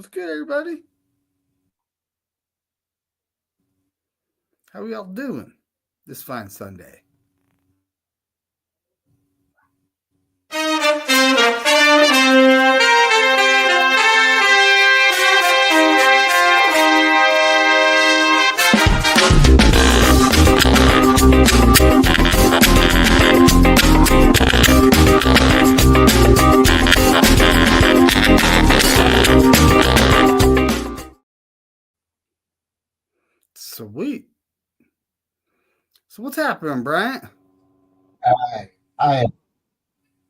What's good, everybody? How we all doing this fine Sunday? Sweet. So what's happening, Bryant? I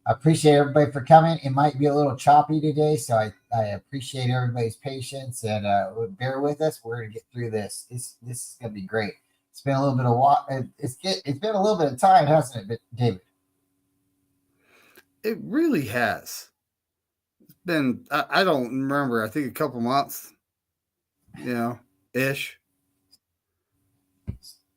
appreciate everybody for coming. It might be a little choppy today, so I appreciate everybody's patience and bear with us. We're gonna get through this. This is gonna be great. It's been a little bit of it's been a little bit of time, hasn't it, David? It really has been. I don't remember. I think a couple months. Ish.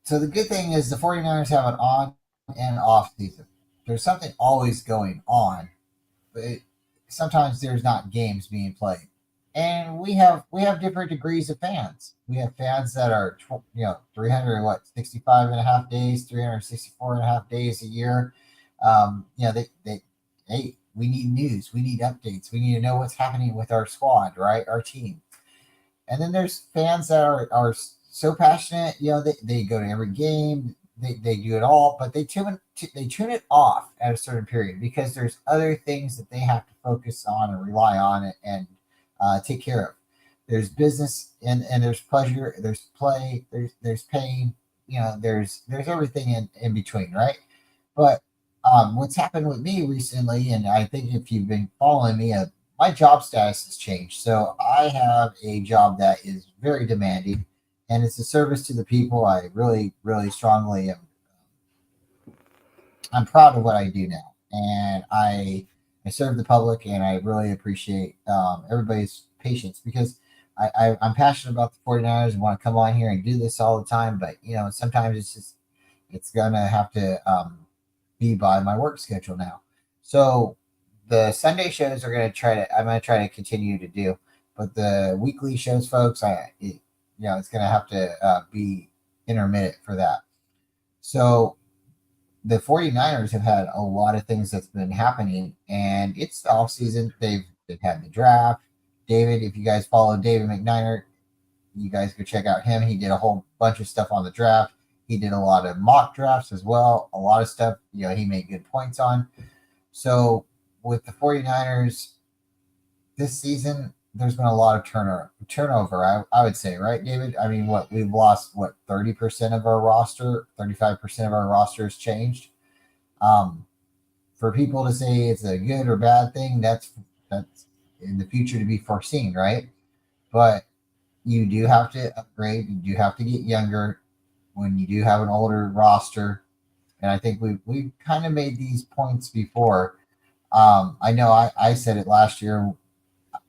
So the good thing is the 49ers have an on and off season. There's something always going on, but sometimes there's not games being played. And we have different degrees of fans. We have fans that are 300 65 and a half days, 364 and a half days a year. They hey, we need news, we need updates, we need to know what's happening with our squad, right? Our team. And then there's fans that are so passionate, they go to every game, they do it all, but they tune it off at a certain period because there's other things that they have to focus on and rely on and take care of. There's business and there's pleasure, there's play, there's pain, there's everything in between, right? But what's happened with me recently, and I think if you've been following me, my job status has changed. So I have a job that is very demanding, and it's a service to the people. I really, really strongly am. I'm proud of what I do now, and I serve the public, and I really appreciate everybody's patience because I'm passionate about the 49ers and want to come on here and do this all the time. But sometimes it's gonna have to be by my work schedule now. So the Sunday shows are gonna try to I'm gonna try to continue to do, but the weekly shows, folks, it's gonna have to be intermittent for that. So the 49ers have had a lot of things that's been happening, and it's the off season. They've had the draft. David, if you guys follow David McNiner, you guys go check out him. He did a whole bunch of stuff on the draft. He did a lot of mock drafts as well. A lot of stuff, he made good points on. So with the 49ers this season, there's been a lot of turnover, I would say, right, David? I mean, we've lost 30% of our roster, 35% of our roster has changed. For people to say it's a good or bad thing, that's in the future to be foreseen, right? But you do have to upgrade, you do have to get younger when you do have an older roster. And I think we've kind of made these points before. I know I said it last year.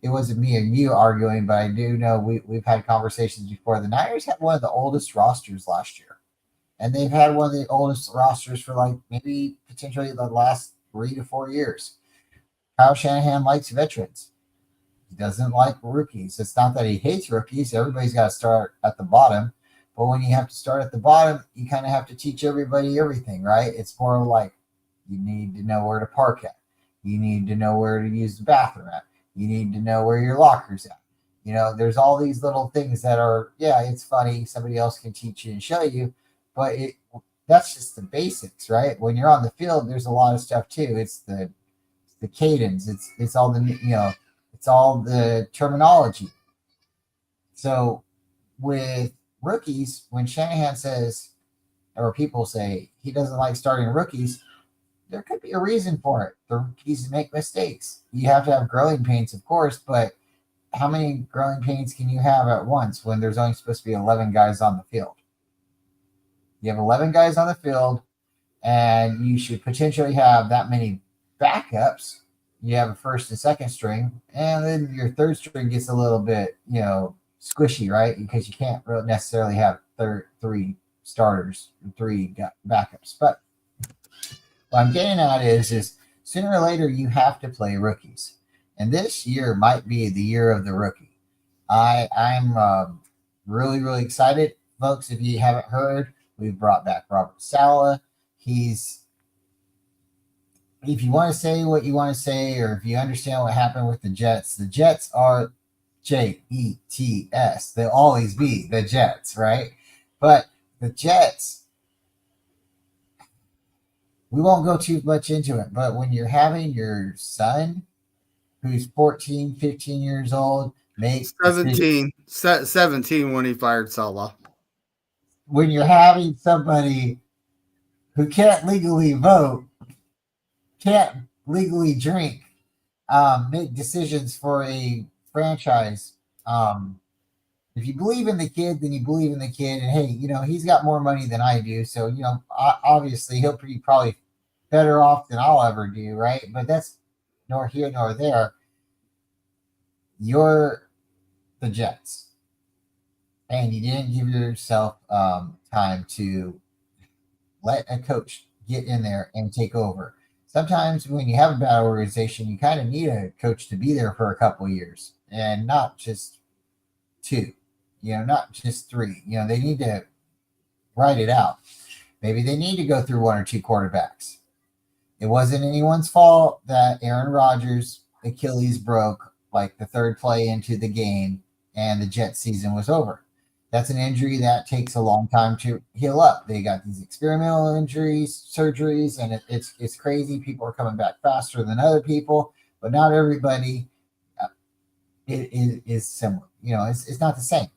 It wasn't me and you arguing, but I do know we've had conversations before. The Niners had one of the oldest rosters last year, and they've had one of the oldest rosters for maybe potentially the last 3 to 4 years. Kyle Shanahan likes veterans. He doesn't like rookies. It's not that he hates rookies. Everybody's got to start at the bottom. But when you have to start at the bottom, you kind of have to teach everybody everything, right? It's more like you need to know where to park at. You need to know where to use the bathroom at. You need to know where your locker's at. There's all these little things that are, yeah, it's funny. Somebody else can teach you and show you, but that's just the basics, right? When you're on the field, there's a lot of stuff too. It's the cadence. It's all it's all the terminology. So with rookies, when Shanahan says, or people say he doesn't like starting rookies, there could be a reason for it. The rookies make mistakes. You have to have growing pains, of course, but how many growing pains can you have at once when there's only supposed to be 11 guys on the field? You have 11 guys on the field, and you should potentially have that many backups. You have a first and second string, and then your third string gets a little bit, squishy, right? Because you can't really necessarily have three starters and three backups. But what I'm getting at is sooner or later you have to play rookies, and this year might be the year of the rookie. I'm really really excited, folks. If you haven't heard, we've brought back Robert Saleh. He's If you want to say what you want to say, or if you understand what happened with the Jets are Jets. They'll always be the Jets, right? But the Jets, we won't go too much into it, but when you're having your son who's 14, 15 years old make decisions, 17 when he fired Salah. when you're having somebody who can't legally vote, can't legally drink, make decisions for a franchise. Um, if you believe in the kid, then you believe in the kid. And hey, he's got more money than I do. So, obviously he'll be probably better off than I'll ever do, right? But that's nor here nor there. You're the Jets. And you didn't give yourself time to let a coach get in there and take over. Sometimes when you have a bad organization, you kind of need a coach to be there for a couple of years and not just two, not just three. They need to write it out. Maybe they need to go through one or two quarterbacks. It wasn't anyone's fault that Aaron Rodgers' Achilles broke like the third play into the game and the Jets season was over. That's an injury that takes a long time to heal up. They got these experimental injuries, surgeries, and it's crazy. People are coming back faster than other people, but not everybody is similar. It's not the same.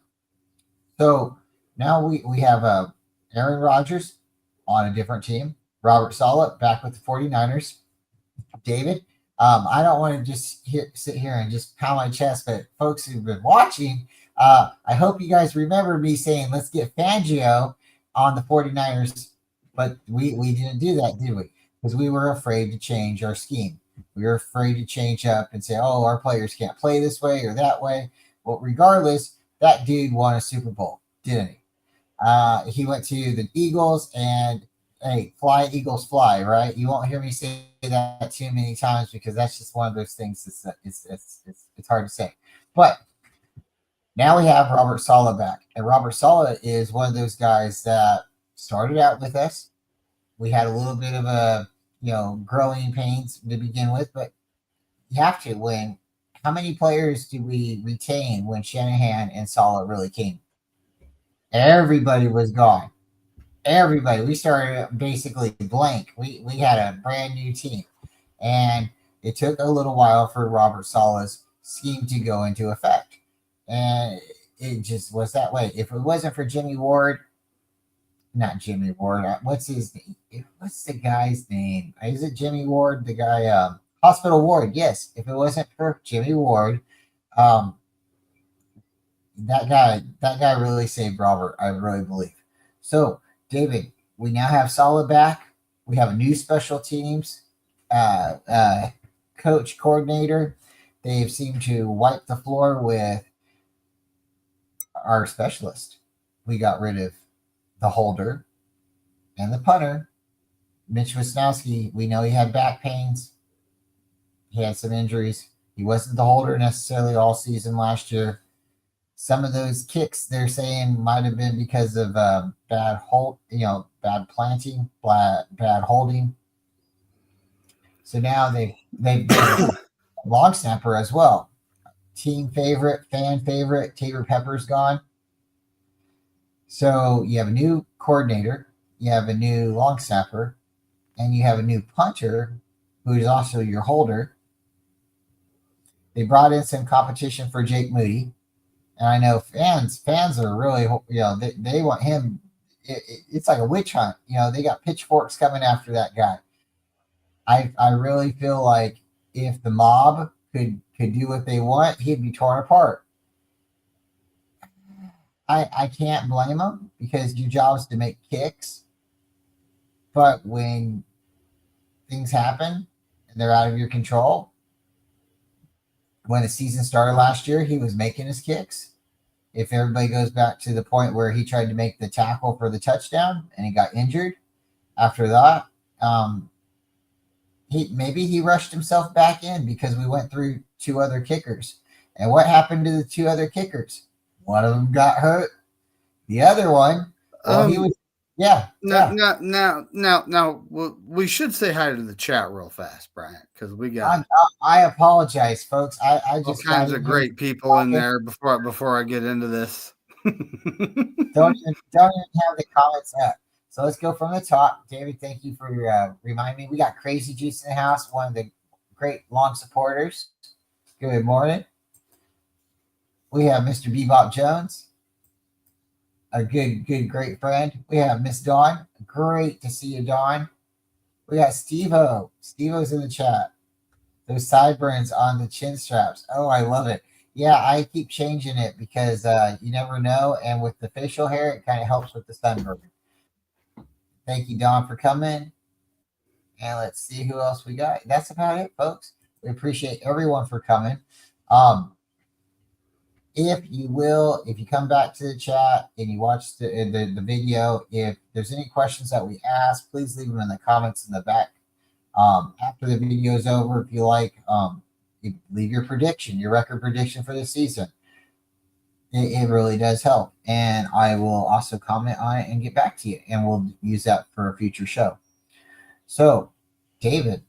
So now we have Aaron Rodgers on a different team, Robert Saleh back with the 49ers. David, I don't want to just sit here and just pound my chest, but folks who've been watching, I hope you guys remember me saying, let's get Fangio on the 49ers, but we didn't do that, did we? Because we were afraid to change our scheme. We were afraid to change up and say, oh, our players can't play this way or that way. Well, regardless, that dude won a Super Bowl, didn't he? He went to the Eagles, and hey, fly Eagles fly, right? You won't hear me say that too many times because that's just one of those things it's hard to say. But now we have Robert Saleh back, and Robert Saleh is one of those guys that started out with us. We had a little bit of a growing pains to begin with, but you have to win. How many players do we retain when Shanahan and Saleh really came? Everybody was gone. Everybody. We started basically blank. We had a brand new team, and it took a little while for Robert Saleh's scheme to go into effect, and it just was that way. If it wasn't for Jimmy Ward, not Jimmy Ward. What's his name? What's the guy's name? Is it Jimmy Ward? The guy, Hospital Ward. Yes. If it wasn't for Jimmy Ward, um, that guy really saved Robert. I really believe. So, David, we now have Saleh back. We have a new special teams uh, uh, coach coordinator. They've seemed to wipe the floor with our specialist. We got rid of the holder and the punter, Mitch Wisnowski. We know he had back pains. He had some injuries. He wasn't the holder necessarily all season last year. Some of those kicks they're saying might have been because of bad bad planting, bad holding. So now they've got a long snapper as well. Team favorite, fan favorite, Tabor Pepper's gone. So you have a new coordinator, you have a new long snapper, and you have a new punter who is also your holder. They brought in some competition for Jake Moody. And I know fans are really, they want him. It's like a witch hunt. They got pitchforks coming after that guy. I really feel like if the mob could do what they want, he'd be torn apart. I can't blame him because your job is to make kicks. But when things happen and they're out of your control, when the season started last year, he was making his kicks. If everybody goes back to the point where he tried to make the tackle for the touchdown and he got injured after that, he rushed himself back in because we went through two other kickers. And what happened to the two other kickers? One of them got hurt. The other one, well, he Um, was, yeah, now, yeah. now, now, now, now, we should say hi to the chat real fast, Brian, because we got I apologize, folks. I all just got kinds in of here great people in talking. there before I get into this. Don't even have the comments up. So let's go from the top. David, thank you for reminding me. We got Crazy Juice in the house, one of the great long supporters. Good morning. We have Mr. Bebop Jones, a great friend. We have Miss Dawn. Great to see you, Dawn. We got Steve-O. Steve-O's in the chat. Those sideburns on the chin straps. Oh, I love it. Yeah, I keep changing it because you never know. And with the facial hair, it kind of helps with the sunburn. Thank you, Don, for coming. And let's see who else we got. That's about it, folks. We appreciate everyone for coming. Um, if you will, if you come back to the chat and you watch the video, if there's any questions that we ask, please leave them in the comments in the back. After the video is over, if you like, you leave your prediction, your record prediction for the season. It really does help. And I will also comment on it and get back to you. And we'll use that for a future show. So, David,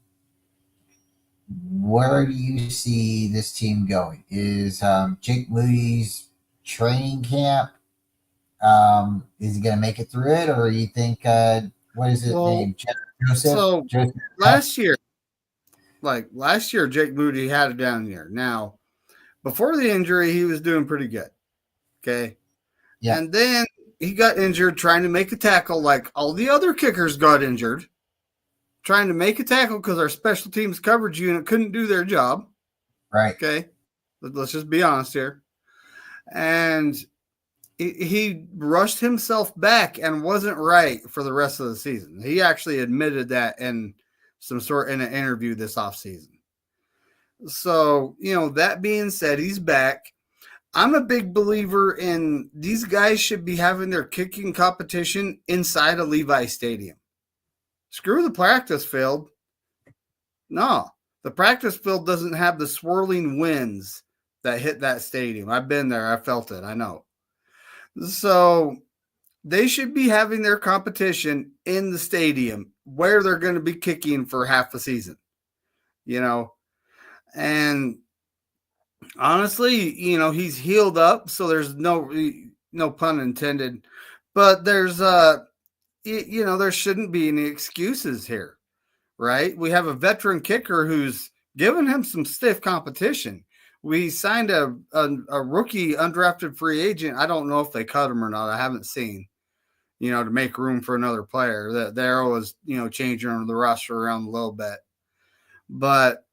where do you see this team going? Is Jake Moody's training camp? Is he going to make it through it, or you think what is it Well, named? Joseph? so Joseph? last year, Jake Moody had a down year. Now, before the injury, he was doing pretty good. Okay. Yeah. And then he got injured trying to make a tackle like all the other kickers got injured, trying to make a tackle because our special teams coverage unit couldn't do their job. Right. Okay. Let's just be honest here. And he rushed himself back and wasn't right for the rest of the season. He actually admitted that in in an interview this offseason. So, that being said, he's back. I'm a big believer in these guys should be having their kicking competition inside a Levi Stadium. Screw the practice field. No, the practice field doesn't have the swirling winds that hit that stadium. I've been there. I felt it. I know. So they should be having their competition in the stadium where they're going to be kicking for half the season, and honestly, he's healed up, so there's no pun intended, but there's there shouldn't be any excuses here, right? We have a veteran kicker who's given him some stiff competition. We signed a rookie undrafted free agent. I don't know if they cut him or not. I haven't seen, to make room for another player. That there was, changing the roster around a little bit, but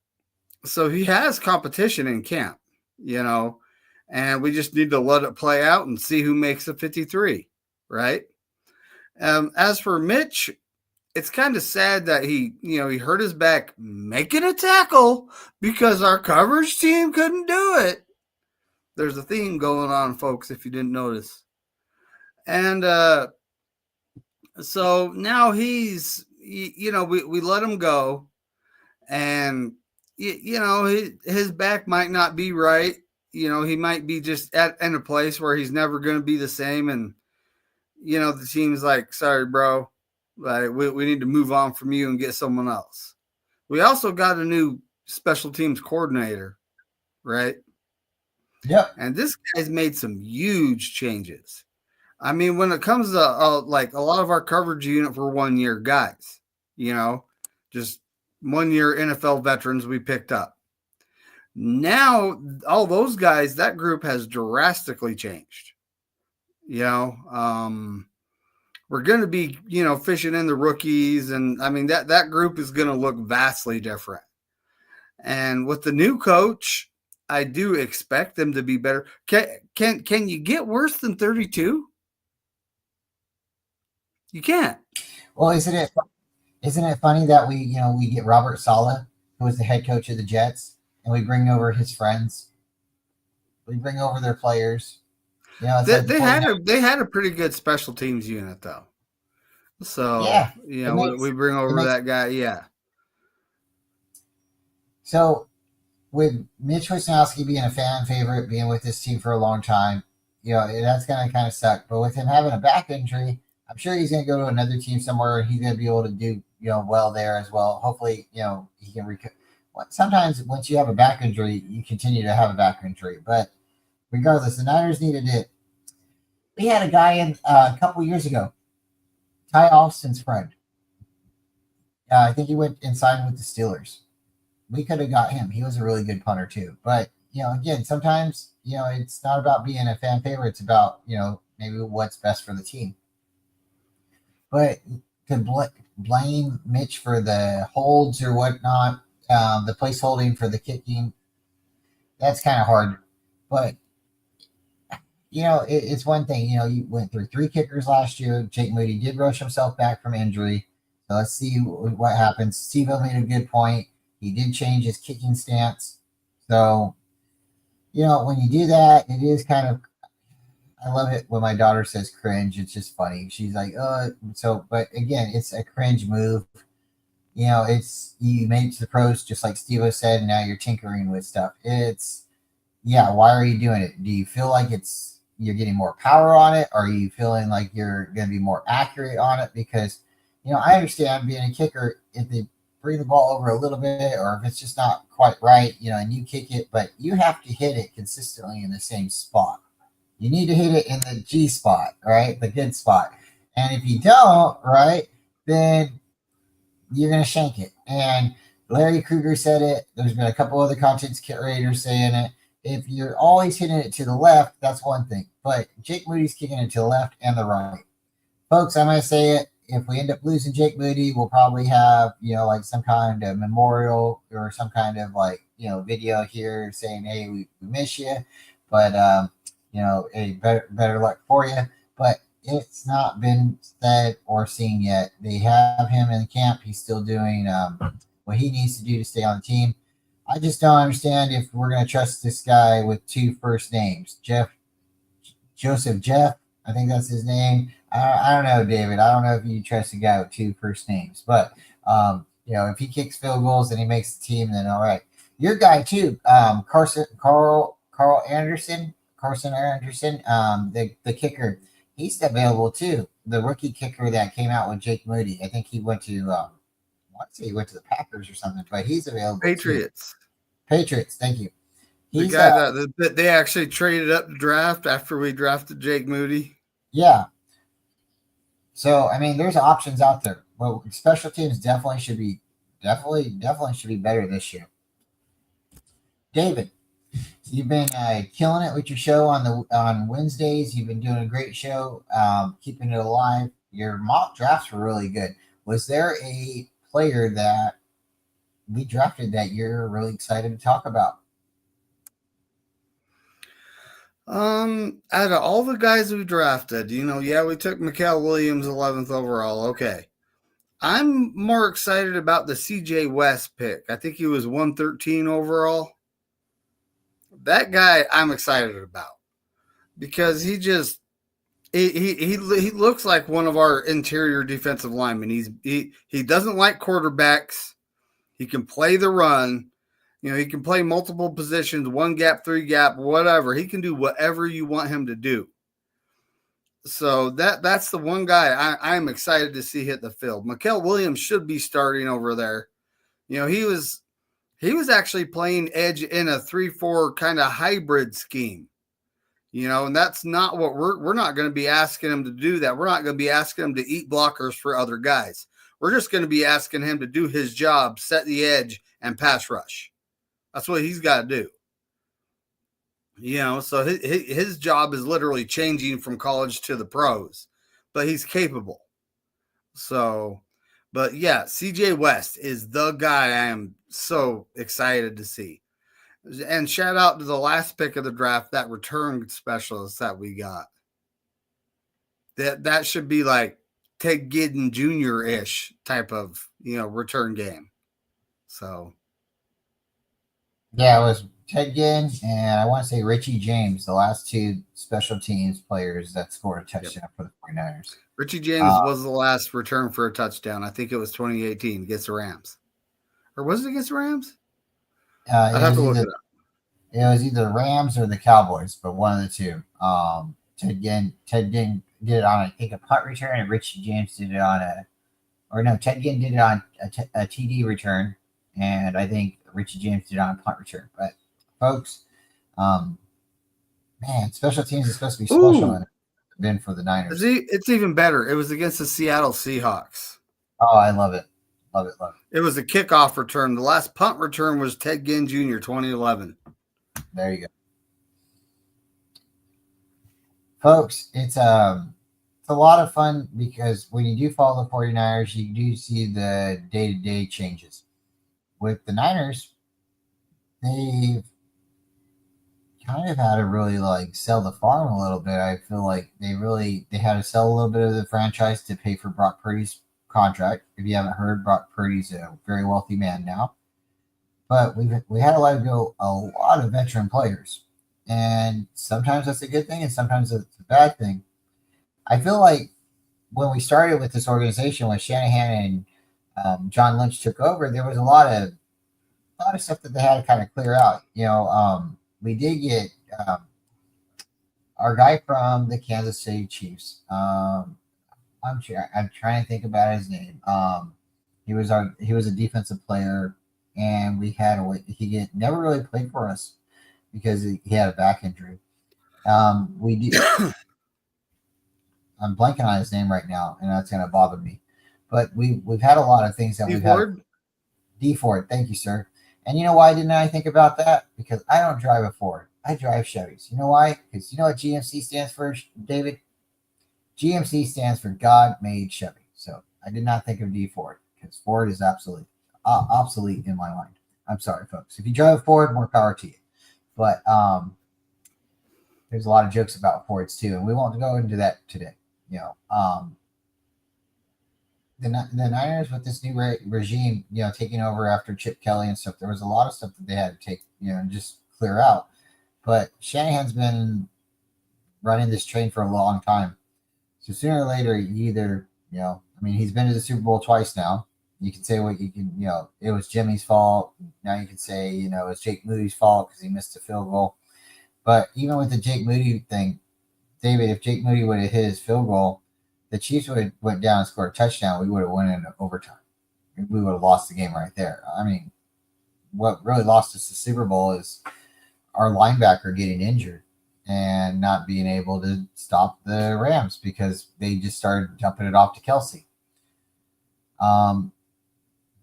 so he has competition in camp, and we just need to let it play out and see who makes the 53, right? As for Mitch, it's kind of sad that he hurt his back making a tackle because our coverage team couldn't do it. There's a theme going on, folks, if you didn't notice. And so now he's, we let him go, and his back might not be right. He might be just in a place where he's never going to be the same. And, the team's like, sorry, bro, like we need to move on from you and get someone else. We also got a new special teams coordinator, right? Yep. And this guy's made some huge changes. I mean, when it comes to like a lot of our coverage unit for 1 year guys, just 1 year NFL veterans we picked up. Now, all those guys, that group has drastically changed. We're going to be, fishing in the rookies. And I mean, that group is going to look vastly different. And with the new coach, I do expect them to be better. Can you get worse than 32? You can't. Well, isn't it funny that we get Robert Saleh, who was the head coach of the Jets, and we bring over his friends. We bring over their players. They had a pretty good special teams unit though. So yeah, we bring over that guy. Yeah. So with Mitch Wisnowski being a fan favorite, being with this team for a long time, that's going to kind of suck. But with him having a back injury, I'm sure he's going to go to another team somewhere. He's going to be able to do, well there as well. Hopefully, he can recover. Sometimes once you have a back injury, you continue to have a back injury. But regardless, the Niners needed it. We had a guy in a couple years ago, Ty Austin's friend. I think he went and signed with the Steelers. We could have got him. He was a really good punter too. But again, sometimes it's not about being a fan favorite. It's about maybe what's best for the team. But to blame Mitch for the holds or whatnot, the place holding for the kicking, that's kind of hard. But it's one thing. You went through 3 kickers last year. Jake Moody did rush himself back from injury. So let's see what happens. Steve-O made a good point. He did change his kicking stance. So, when you do that, it is kind of, I love it when my daughter says cringe. It's just funny. She's like, but again, it's a cringe move. It's, you made it to the pros, just like Steve-O said, and now you're tinkering with stuff. Why are you doing it? Do you feel like you're getting more power on it? Or are you feeling like you're going to be more accurate on it? Because, I understand being a kicker, if they bring the ball over a little bit, or if it's just not quite right, and you kick it, but you have to hit it consistently in the same spot. You need to hit it in the G spot, right? The good spot. And if you don't, right, then you're going to shank it. And Larry Krueger said it. There's been a couple other content creators saying it. If you're always hitting it to the left, that's one thing. But Jake Moody's kicking it to the left and the right. Folks, I'm going to say it. If we end up losing Jake Moody, we'll probably have, like some kind of memorial or some kind of video here saying, hey, we miss you. But, hey, better luck for you. But it's not been said or seen yet. They have him in the camp. He's still doing what he needs to do to stay on the team. I just don't understand if we're going to trust this guy with 2 first names. Joseph Jeff, I think that's his name. I don't know, David. I don't know if you trust a guy with 2 first names, but if he kicks field goals and he makes the team, then all right. Your guy too, Carl Anderson, the kicker. He's available too. The rookie kicker that came out with Jake Moody. I think he went to, I want to say he went to the Packers or something, but he's available Patriots. too. Patriots, thank you. The guy that they actually traded up to draft after we drafted Jake Moody. Yeah. So I mean, there's options out there. Well, special teams definitely should be better this year. David, you've been killing it with your show on Wednesdays. You've been doing a great show, keeping it alive. Your mock drafts were really good. Was there a player that we drafted that you're really excited to talk about? Out of all the guys we drafted, we took Mikael Williams 11th overall. Okay. I'm more excited about the CJ West pick. I think he was 113 overall. That guy I'm excited about because he looks like one of our interior defensive linemen. He doesn't like quarterbacks. He can play the run. He can play multiple positions, 1 gap, 3 gap, whatever. He can do whatever you want him to do. So that's the one guy I'm excited to see hit the field. Mikael Williams should be starting over there. He was actually playing edge in a 3-4 kind of hybrid scheme. And that's not what we're not going to be asking him to do that. We're not going to be asking him to eat blockers for other guys. We're just going to be asking him to do his job, set the edge, and pass rush. That's what he's got to do. So his job is literally changing from college to the pros, but he's capable. So, but yeah, CJ West is the guy I am so excited to see. And shout out to the last pick of the draft, that return specialist that we got. That should be like Ted Ginn Jr.-ish type of, return game. So. Yeah, it was Ted Ginn and I want to say Richie James, the last 2 special teams players that scored a touchdown for the 49ers. Richie James was the last return for a touchdown. I think it was 2018 against the Rams. Or was it against the Rams? I'd have to look it up. It was either the Rams or the Cowboys, but one of the two. Ted Ginn did it on, I think, a punt return, and Richie James did it on Ted Ginn did it on a TD return, and I think Richie James did it on a punt return. But folks, man, special teams is supposed to be special, and it's been for the Niners. It's even better. It was against the Seattle Seahawks. Oh, I love it. Love it. It was a kickoff return. The last punt return was Ted Ginn Jr., 2011. There you go. Folks, it's a lot of fun because when you do follow the 49ers, you do see the day-to-day changes. With the Niners, they've kind of had to really like sell the farm a little bit. I feel like they had to sell a little bit of the franchise to pay for Brock Purdy's contract. If you haven't heard, Brock Purdy's a very wealthy man now. But we had to let go a lot of veteran players. And sometimes that's a good thing, and sometimes it's a bad thing. I feel like when we started with this organization, when Shanahan and John Lynch took over, there was a lot of stuff that they had to kind of clear out. We did get our guy from the Kansas City Chiefs. I'm trying to think about his name. He was a defensive player, and he never really played for us because he had a back injury. I'm blanking on his name right now, and that's going to bother me. But we've had a lot of things that we've had. D Ford, thank you, sir. And you know why didn't I think about that? Because I don't drive a Ford. I drive Chevys. You know why? Because you know what GMC stands for, David? GMC stands for God Made Chevy. So I did not think of D Ford because Ford is obsolete in my mind. I'm sorry, folks. If you drive a Ford, more power to you. But there's a lot of jokes about Fords too, and we won't go into that today. The Niners with this new regime, taking over after Chip Kelly and stuff, there was a lot of stuff that they had to take, and just clear out. But Shanahan's been running this train for a long time. So sooner or later, he's been to the Super Bowl twice now. You can say what you can, it was Jimmy's fault. Now you can say, it was Jake Moody's fault because he missed a field goal. But even with the Jake Moody thing, David, if Jake Moody would have hit his field goal, the Chiefs would have went down and scored a touchdown. We would have went into overtime. We would have lost the game right there. I mean, what really lost us the Super Bowl is our linebacker getting injured and not being able to stop the Rams because they just started dumping it off to Kelsey.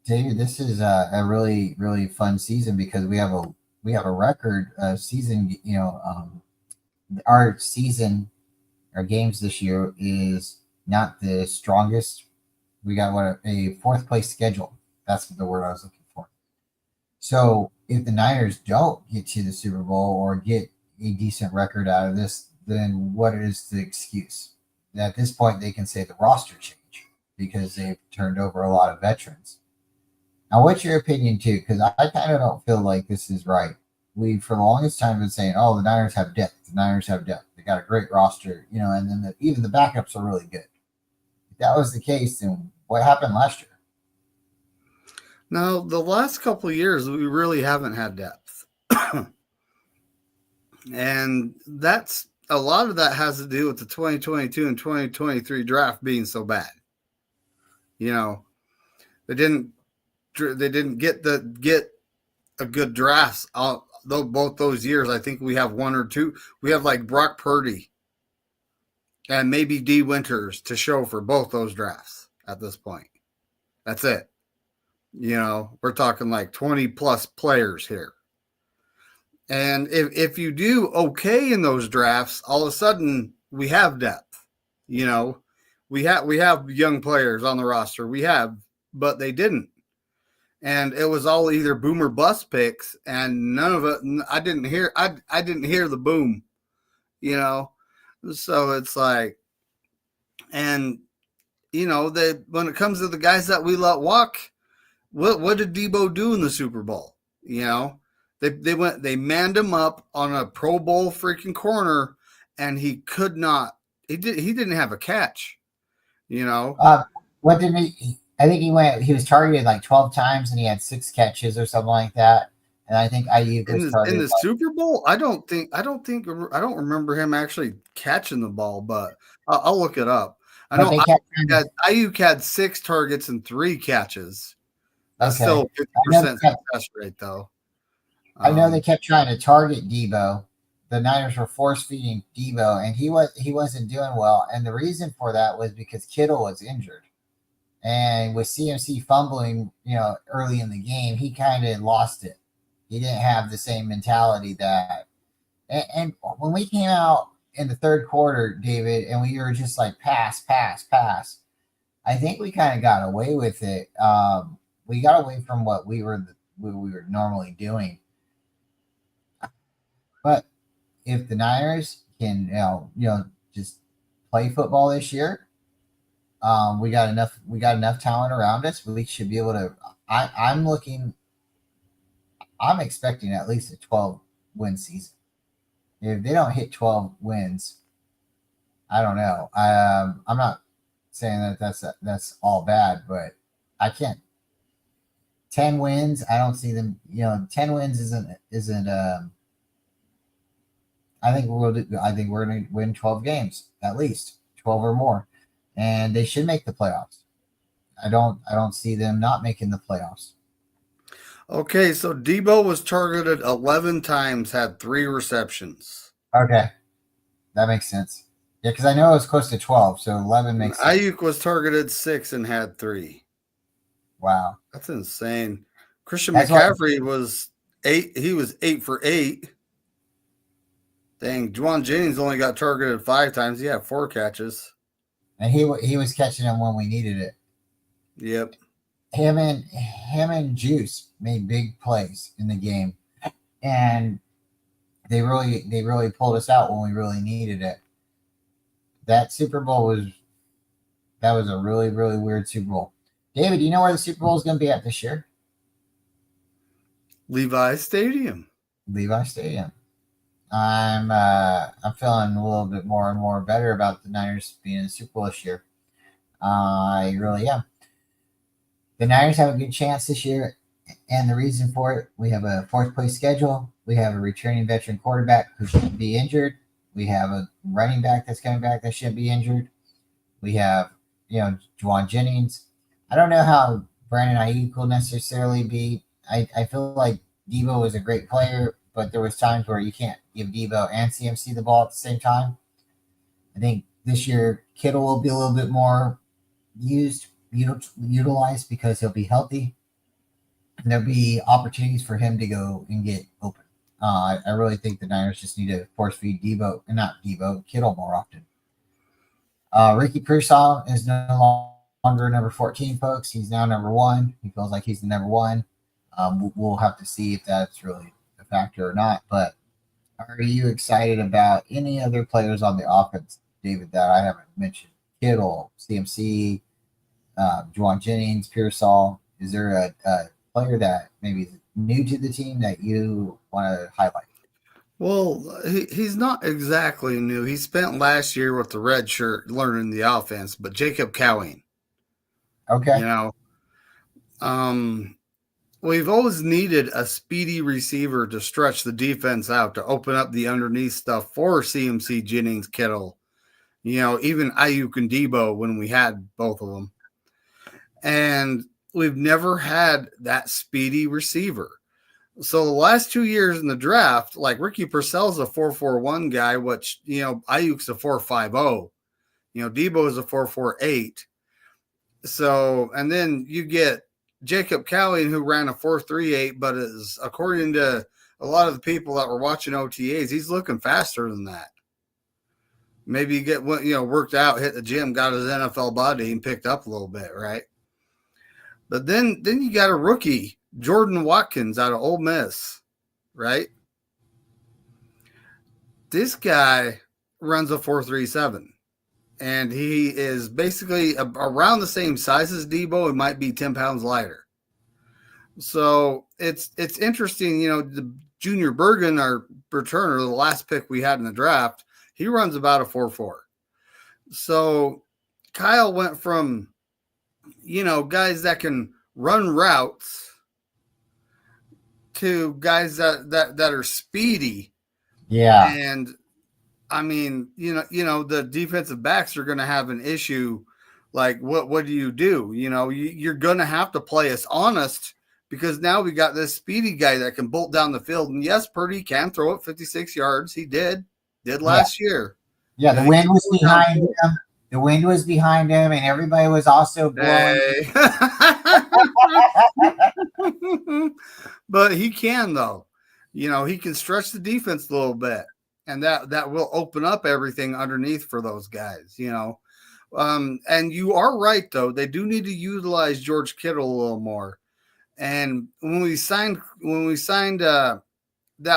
David, this is a really, really fun season because we have a record season. Our games this year is not the strongest. We got a fourth place schedule. That's the word I was looking for. So if the Niners don't get to the Super Bowl or get a decent record out of this, then what is the excuse? At this point, they can say the roster change because they've turned over a lot of veterans. Now, what's your opinion too? Because I kind of don't feel like this is right. We, for the longest time, been saying, "Oh, the Niners have depth. The Niners have depth. They got a great roster, and then even the backups are really good." If that was the case, then what happened last year? Now, the last couple of years, we really haven't had depth. And a lot of that has to do with the 2022 and 2023 draft being so bad. They didn't get a good drafts out. Though both those years, I think we have one or two. We have like Brock Purdy and maybe D Winters to show for both those drafts at this point. That's it. We're talking like 20 plus players here. And if you do okay in those drafts, all of a sudden we have depth. We have young players on the roster. But they didn't. And it was all either boom or bust picks, and none of it. I didn't hear the boom, So it's like, and when it comes to the guys that we let walk, what did Debo do in the Super Bowl? They manned him up on a Pro Bowl freaking corner, and he could not. He didn't have a catch. What did he? I think he was targeted like 12 times and he had 6 catches or something like that. And I think Ayuk was in targeted the Super Bowl. I don't remember him actually catching the ball, but I'll look it up. I but know they kept trying to, Ayuk had 6 targets and 3 catches. That's okay. still 50% I know they kept, success rate, though. I know they kept trying to target Debo. The Niners were force feeding Debo, and he wasn't doing well. And the reason for that was because Kittle was injured, and with CMC fumbling, early in the game, he kind of lost it. He didn't have the same mentality that. And when we came out in the third quarter, David, and we were just like pass, pass, pass, I think we kind of got away with it. We got away from what we were normally doing. But if the Niners can, just play football this year, we got enough talent around us. We should be able to. I'm looking. I'm expecting at least a 12-win season. If they don't hit 12 wins, I don't know. I'm not saying that that's all bad, but I can't. 10 wins, I don't see them. 10 wins isn't. I think we're going to win 12 games at least, 12 or more, and they should make the playoffs. I don't see them not making the playoffs. Okay, so Debo was targeted 11 times, had 3 receptions. Okay, that makes sense. Yeah, because I know it was close to 12, so 11 And makes sense. Ayuk was targeted 6 and had 3. Wow, That's insane. Christian that's why. McCaffrey was 8. He was 8 for 8. Dang, Juwan Jennings only got targeted 5 times. He had 4 catches. And he was catching them when we needed it. Yep. Him and Juice made big plays in the game, and they really pulled us out when we really needed it. That Super Bowl was a really really weird Super Bowl. David, do you know where the Super Bowl is going to be at this year? Levi Stadium. Levi Stadium. I'm feeling a little bit more and more better about the Niners being in the Super Bowl this year. I really am. The Niners have a good chance this year, and the reason for it, we have a fourth place schedule. We have a returning veteran quarterback who shouldn't be injured. We have a running back that's coming back that shouldn't be injured. We have, Juwan Jennings. I don't know how Brandon Ayuk will necessarily be. I feel like Debo was a great player, but there was times where you can't give Debo and CMC the ball at the same time. I think this year Kittle will be a little bit more utilized because he'll be healthy, and there'll be opportunities for him to go and get open. I really think the Niners just need to force feed Debo, and not Debo, Kittle more often. Ricky Pearsall is no longer number 14, folks. He's now number 1. He feels like he's the number 1. We'll have to see if that's really a factor or not. But are you excited about any other players on the offense, David, that I haven't mentioned? Kittle, CMC, Juwan Jennings, Pearsall. Is there a player that maybe is new to the team that you want to highlight? Well, he's not exactly new. He spent last year with the red shirt learning the offense, but Jacob Cowing, Okay. you know, um, we've always needed a speedy receiver to stretch the defense out, to open up the underneath stuff for CMC, Jennings, Kittle, even Ayuk and Debo when we had both of them. And we've never had that speedy receiver. So the last 2 years in the draft, like Ricky Purcell's a 4.41 guy, which, Ayuk's a 4.50. Debo is a 4.48. So, and then you get Jacob Cowling, who ran a 4.38, but is, according to a lot of the people that were watching OTAs, he's looking faster than that. Maybe you get, worked out, hit the gym, got his NFL body, and picked up a little bit, right? But then you got a rookie, Jordan Watkins out of Ole Miss, right? This guy runs a 4.37, and he is basically around the same size as Debo. It might be 10 pounds lighter. So it's interesting. The Junior Bergen, our returner, the last pick we had in the draft, he runs about a 4.4. So Kyle went from, guys that can run routes to guys that are speedy. Yeah. And I mean, the defensive backs are going to have an issue. Like, what do? You're going to have to play us honest because now we got this speedy guy that can bolt down the field. And yes, Purdy can throw it 56 yards. He did Yeah. last year. Yeah. The He wind can was throw it behind downfield. him. The wind was behind him, and everybody was also blowing. Hey. But he can though. He can stretch the defense a little bit, and that will open up everything underneath for those guys. And you are right though; they do need to utilize George Kittle a little more. And when we signed that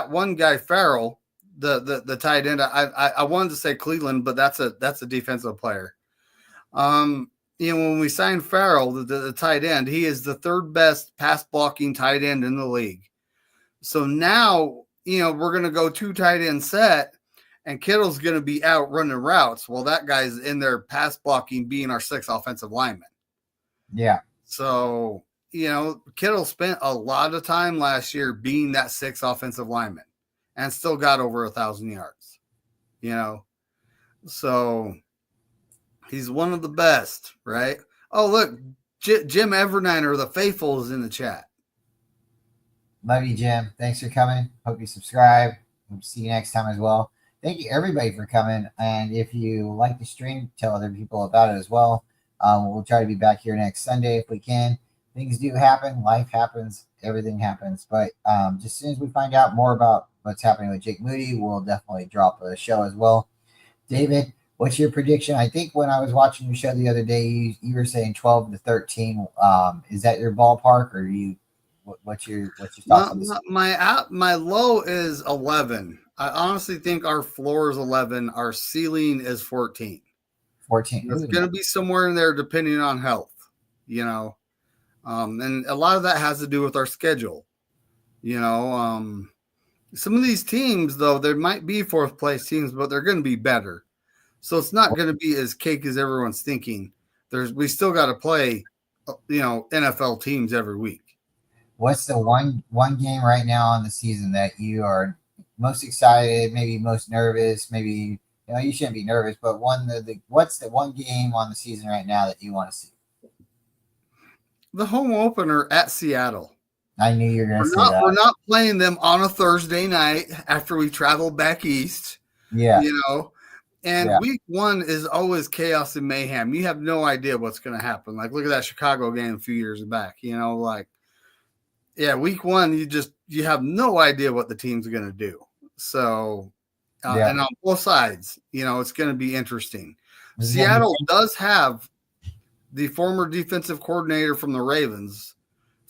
one guy Farrell, the tight end, I wanted to say Cleveland, but that's a defensive player. When we signed Farrell, the tight end, he is the third best pass blocking tight end in the league. So now, we're going to go 2 tight end set, and Kittle's going to be out running routes. Well, that guy's in there pass blocking, being our 6th offensive lineman. Yeah. So, Kittle spent a lot of time last year being that 6th offensive lineman and still got over 1,000 yards, So he's one of the best, right? Oh, look, Jim Everniner, the faithful, is in the chat. Love you, Jim. Thanks for coming. Hope you subscribe. We'll see you next time as well. Thank you, everybody, for coming. And if you like the stream, tell other people about it as well. We'll try to be back here next Sunday if we can. Things do happen. Life happens. Everything happens. But just as soon as we find out more about what's happening with Jake Moody, we'll definitely drop a show as well. David, what's your prediction? I think when I was watching your show the other day, you were saying 12 to 13. Is that your ballpark, or what's your thoughts on this? My low is 11. I honestly think our floor is 11. Our ceiling is 14. 14. It's going to be somewhere in there depending on health, and a lot of that has to do with our schedule. Some of these teams, though, there might be 4th place teams, but they're going to be better. So it's not going to be as cake as everyone's thinking. We still got to play, NFL teams every week. What's the one game right now on the season that you are most excited, maybe most nervous, maybe you shouldn't be nervous, but what's the one game on the season right now that you want to see? The home opener at Seattle. I knew you were going to say that. We're not playing them on a Thursday night after we travel back east. Yeah. And week 1 is always chaos and mayhem. You have no idea what's going to happen. Like, look at that Chicago game a few years back, week 1, you have no idea what the team's going to do. So, and on both sides, it's going to be interesting. Seattle does have the former defensive coordinator from the Ravens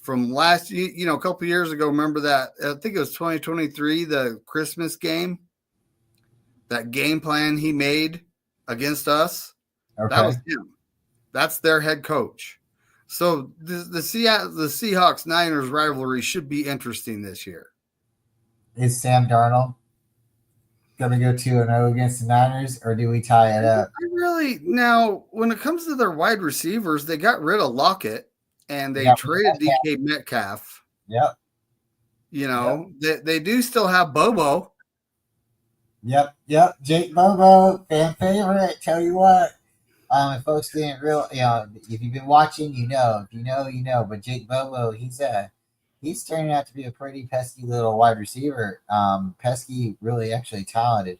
from last, a couple of years ago. Remember that? I think it was 2023, the Christmas game. That game plan he made against us, That was him. That's their head coach. So the Seahawks Niners rivalry should be interesting this year. Is Sam Darnold going to go 2-0 against the Niners, or do we tie it up? Now, when it comes to their wide receivers, they got rid of Lockett and they traded DK Metcalf. Yep. They do still have Bobo. Yep. Jake Bobo, fan favorite. Tell you what, if folks didn't if you've been watching, you know. If you know, you know. But Jake Bobo, he's turning out to be a pretty pesky little wide receiver. Pesky, really actually talented.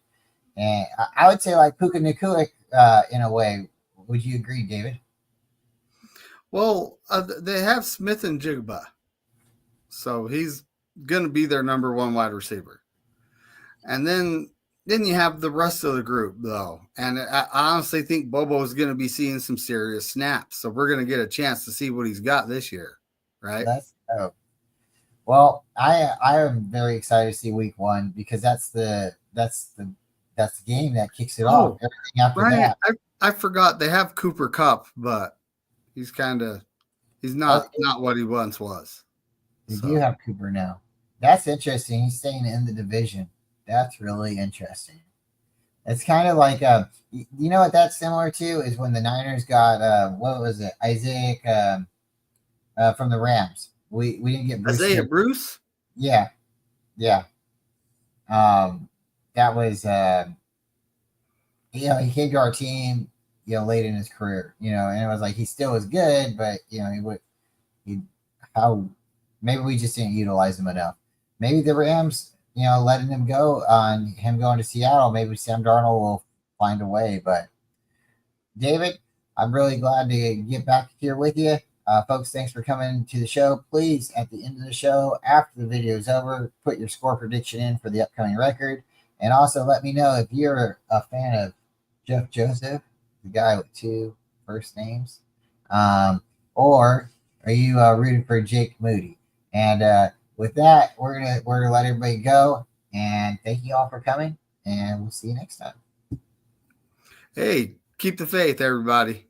And I would say like Puka Nacua in a way. Would you agree, David? Well, they have Smith and Jigba. So he's going to be their number 1 wide receiver. And then you have the rest of the group, though. And I honestly think Bobo is going to be seeing some serious snaps. So we're going to get a chance to see what he's got this year, right? Well, I am very excited to see week 1 because that's the game that kicks it off. Everything after that. I forgot they have Cooper Kupp, but he's not what he once was. They do have Cooper now. That's interesting. He's staying in the division. That's really interesting. It's kind of like you know what that's similar to is when the Niners got what was it, Isaac from the Rams. We didn't get Bruce. Isaiah Bruce? Yeah, yeah. That was he came to our team, late in his career, and it was like he still was good, but he how maybe we just didn't utilize him enough. Maybe the Rams, letting him go on him going to Seattle, maybe Sam Darnold will find a way. But David, I'm really glad to get back here with you. Folks, thanks for coming to the show. Please, at the end of the show, after the video is over, put your score prediction in for the upcoming record. And also let me know if you're a fan of Jeff Joseph, the guy with two first names, or are you rooting for Jake Moody? And with that, we're gonna let everybody go. And thank you all for coming. And we'll see you next time. Hey, keep the faith, everybody.